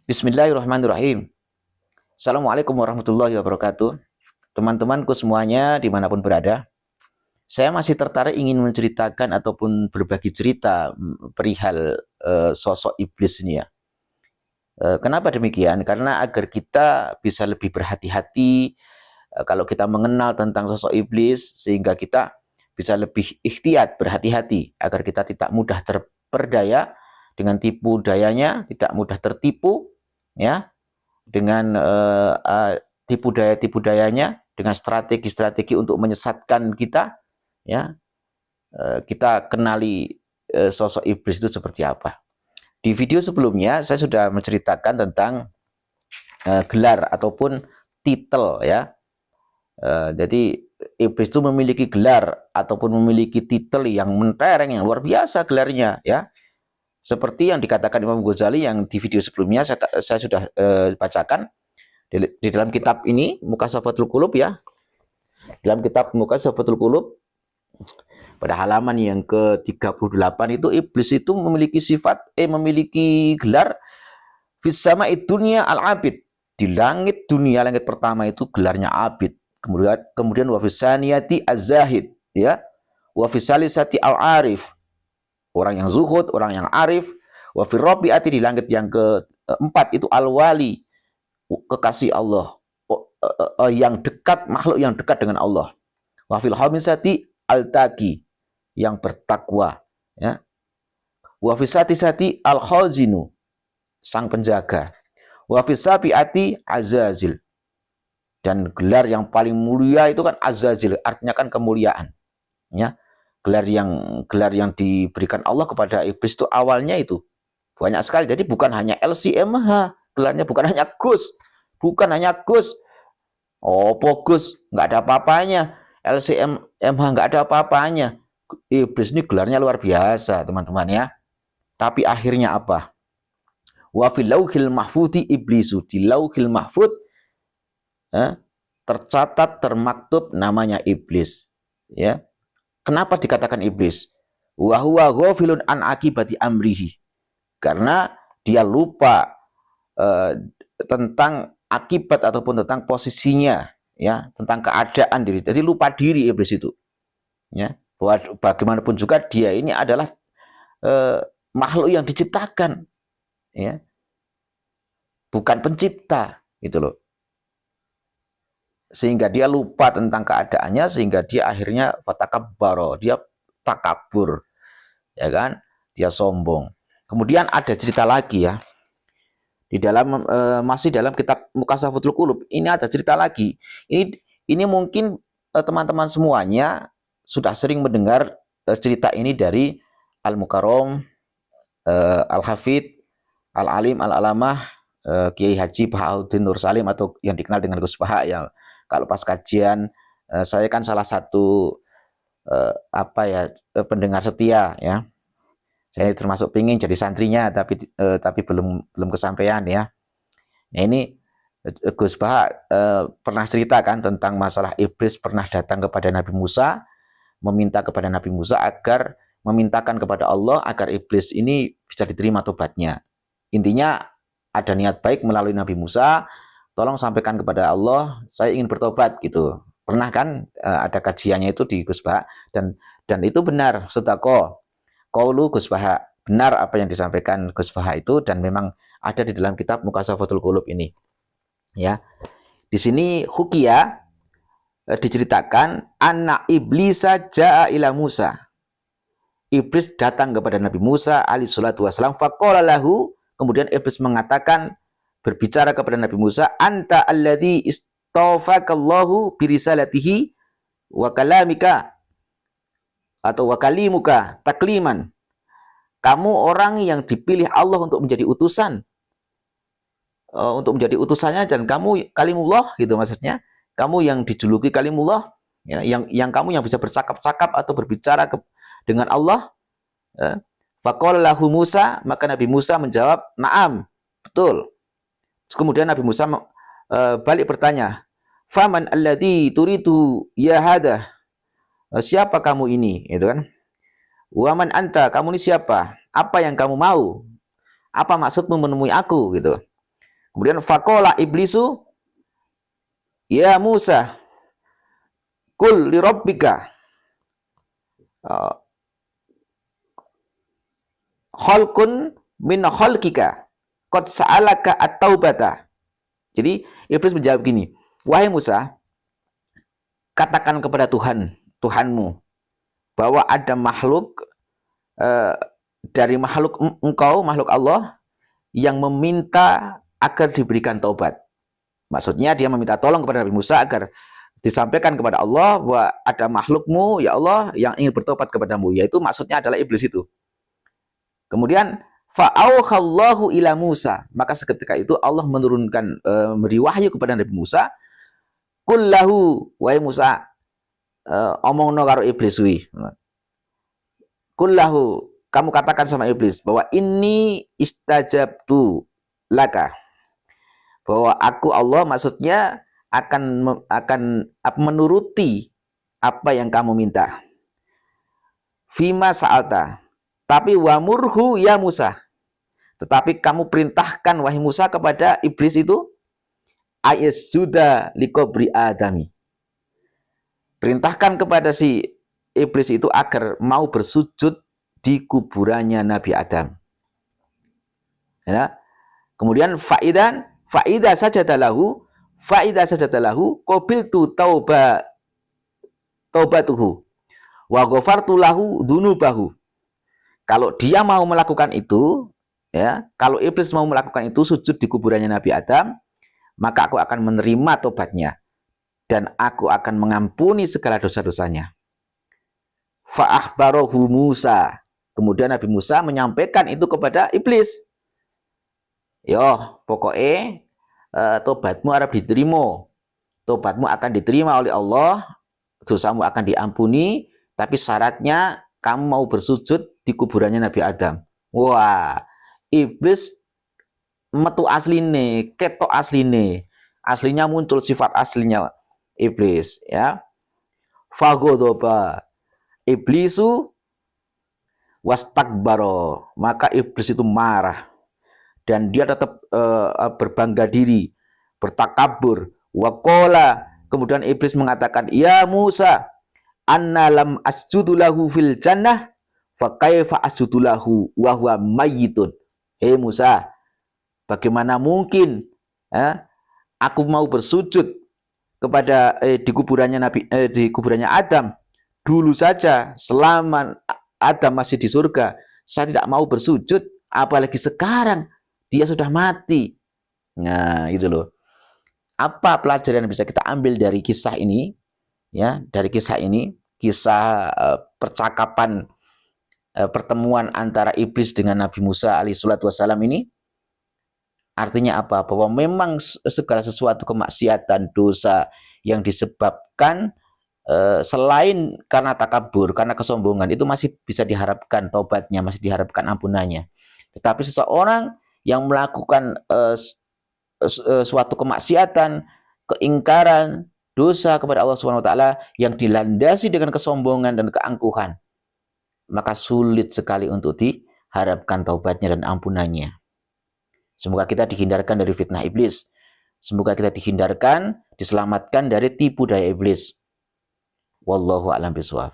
Bismillahirrahmanirrahim. Assalamualaikum warahmatullahi wabarakatuh. Teman-temanku semuanya dimanapun berada, saya masih tertarik ingin menceritakan ataupun berbagi cerita perihal sosok iblis ini ya. Kenapa demikian? Karena agar kita bisa lebih berhati-hati kalau kita mengenal tentang sosok iblis, sehingga kita bisa lebih ikhtiyat, berhati-hati agar kita tidak mudah terperdaya dengan tipu dayanya, tidak mudah tertipu ya dengan tipu dayanya, dengan strategi-strategi untuk menyesatkan kita ya. Kita kenali sosok iblis itu seperti apa. Di video sebelumnya saya sudah menceritakan tentang gelar ataupun titel ya. Jadi iblis itu memiliki gelar ataupun memiliki titel yang mentereng, yang luar biasa gelarnya ya. Seperti yang dikatakan Imam Ghazali yang di video sebelumnya saya sudah bacakan di dalam kitab ini, Muqashafatul Qulub ya. Dalam kitab Muqashafatul Qulub pada halaman yang ke-38 itu iblis itu memiliki memiliki gelar fis sama'i dunya al-abid. Di langit dunia, langit pertama itu gelarnya abid. Kemudian wa fis saniyati az-zahid ya. Wa fis salisati al-arif. Orang yang zuhud, orang yang arif. Wa fir rabi'ati, di langit yang keempat itu al-wali, kekasih Allah, yang dekat, makhluk yang dekat dengan Allah. Wa fil khamisati al-taqi, yang bertakwa ya. Wa fis satisati al-khazinu, sang penjaga. Wa fis sabiati azazil, dan gelar yang paling mulia itu kan azazil, artinya kan kemuliaan ya. Gelar yang diberikan Allah kepada iblis itu awalnya itu banyak sekali. Jadi bukan hanya LCMH, gelarnya bukan hanya Gus, bukan hanya Gus. Oh, Gus, nggak ada apa-apanya. LCMH nggak ada apa-apanya. Iblis ini gelarnya luar biasa, teman-teman ya. Tapi akhirnya apa? Wa fil lauhil mahfudi iblisu, di lauhil mahfud tercatat, termaktub namanya iblis ya. Kenapa dikatakan iblis? Wa huwa ghafilun an akibati amrihi, karena dia lupa tentang akibat ataupun tentang posisinya ya, tentang keadaan diri. Jadi lupa diri iblis itu ya. Bahwa bagaimanapun juga dia ini adalah makhluk yang diciptakan ya, bukan pencipta gitu loh. Sehingga dia lupa tentang keadaannya, sehingga dia akhirnya fatakabbaro, dia takabur ya kan, dia sombong. Kemudian ada cerita lagi ya, di dalam masih dalam kitab Muqashafatul Qulub ini ada cerita lagi. Ini mungkin teman-teman semuanya sudah sering mendengar cerita ini dari Al-Mukarram, Al-Hafidh, Al-Alim, Al-Alamah, Kiai Haji Bahauddin Nur Salim, atau yang dikenal dengan Gus Baha. Yang kalau pas kajian, saya kan salah satu pendengar setia ya. Saya termasuk pingin jadi santrinya, tapi belum kesampaian ya. Nah, ini Gus Baha pernah ceritakan tentang masalah iblis pernah datang kepada Nabi Musa, meminta kepada Nabi Musa agar memintakan kepada Allah agar iblis ini bisa diterima tobatnya. Intinya ada niat baik melalui Nabi Musa, tolong sampaikan kepada Allah, saya ingin bertobat gitu. Pernah kan ada kajiannya itu di Gus Baha, dan itu benar, sedako qaulu Gus Baha, benar apa yang disampaikan Gus Baha itu, dan memang ada di dalam kitab Muqashafatul Qulub ini ya. Di sini hukia diceritakan anak iblisa jaa ila Musa, iblis datang kepada Nabi Musa alaihi salatu wasalam, faqala lahu, kemudian iblis mengatakan, berbicara kepada Nabi Musa, anta alladzi istafakallahu birisalatihi wa kalamika, atau wa kalimuka takliman, kamu orang yang dipilih Allah untuk menjadi utusan, untuk menjadi utusannya, dan kamu kalimullah gitu, maksudnya kamu yang dijuluki kalimullah ya, yang kamu yang bisa bercakap-cakap atau berbicara dengan Allah. Faqala lahu Musa, maka Nabi Musa menjawab, na'am, betul. Kemudian Nabi Musa balik bertanya, faman alladzi turidu ya hada, siapa kamu ini, gitu kan. Waman anta, kamu ini siapa, apa yang kamu mau, apa maksudmu menemui aku gitu. Kemudian faqala iblisu ya Musa kul li rabbika khalqun min khalqika qad sa'alaka at-taubata. Jadi iblis menjawab gini, wahai Musa, katakan kepada Tuhanmu bahwa ada makhluk dari makhluk engkau, makhluk Allah yang meminta agar diberikan taubat. Maksudnya dia meminta tolong kepada Nabi Musa agar disampaikan kepada Allah bahwa ada makhlukmu ya Allah yang ingin bertobat kepadamu, yaitu maksudnya adalah iblis itu. Kemudian fa'auhallahu ila Musa, maka seketika itu Allah menurunkan memberi wahyu kepada Nabi Musa, kullahu wahai Musa, omongno karo iblis wi. Kullahu, kamu katakan sama iblis bahwa ini istajabtu laka, bahwa aku Allah maksudnya akan menuruti apa yang kamu minta. Fima sa'alta, tapi wamurhu ya Musa, tetapi kamu perintahkan wahai Musa kepada iblis itu ayasjuda liqabri adami, perintahkan kepada si iblis itu agar mau bersujud di kuburannya Nabi Adam. Ya. Kemudian faida sajadalahu qabiltu taubatuhu wa ghafartu lahu dzunubahu. Kalau dia mau melakukan itu, ya, kalau iblis mau melakukan itu sujud di kuburannya Nabi Adam, maka aku akan menerima tobatnya dan aku akan mengampuni segala dosa-dosanya. Fa'akhbarahu Musa. Kemudian Nabi Musa menyampaikan itu kepada iblis. Yo, pokoknya tobatmu harap diterima. Tobatmu akan diterima oleh Allah, dosamu akan diampuni, tapi syaratnya kamu mau bersujud di kuburannya Nabi Adam. Wah, iblis metu asline, ketok asline. Aslinya muncul sifat aslinya iblis, ya. Fagodoba iblisu wastakbaro, maka iblis itu marah dan dia tetap berbangga diri, bertakabur. Waqala, kemudian iblis mengatakan, ya Musa, anna lam asjudu lahu fil jannah fa kaifa asjudu lahu wa huwa mayyitun. Hei Musa, bagaimana mungkin aku mau bersujud kepada di kuburannya Adam. Dulu saja selama Adam masih di surga, saya tidak mau bersujud, apalagi sekarang dia sudah mati. Nah, itu loh. Apa pelajaran yang bisa kita ambil dari kisah ini? Ya, dari kisah ini, kisah percakapan pertemuan antara iblis dengan Nabi Musa alaihissalatu wassalam ini. Artinya apa? Bahwa memang segala sesuatu kemaksiatan, dosa yang disebabkan selain karena takabur, karena kesombongan, itu masih bisa diharapkan taubatnya, masih diharapkan ampunannya. Tetapi seseorang yang melakukan suatu kemaksiatan, keingkaran, dosa kepada Allah SWT yang dilandasi dengan kesombongan dan keangkuhan, maka sulit sekali untuk diharapkan taubatnya dan ampunannya. Semoga kita dihindarkan dari fitnah iblis. Semoga kita dihindarkan, diselamatkan dari tipu daya iblis. Wallahu a'lam bishawab.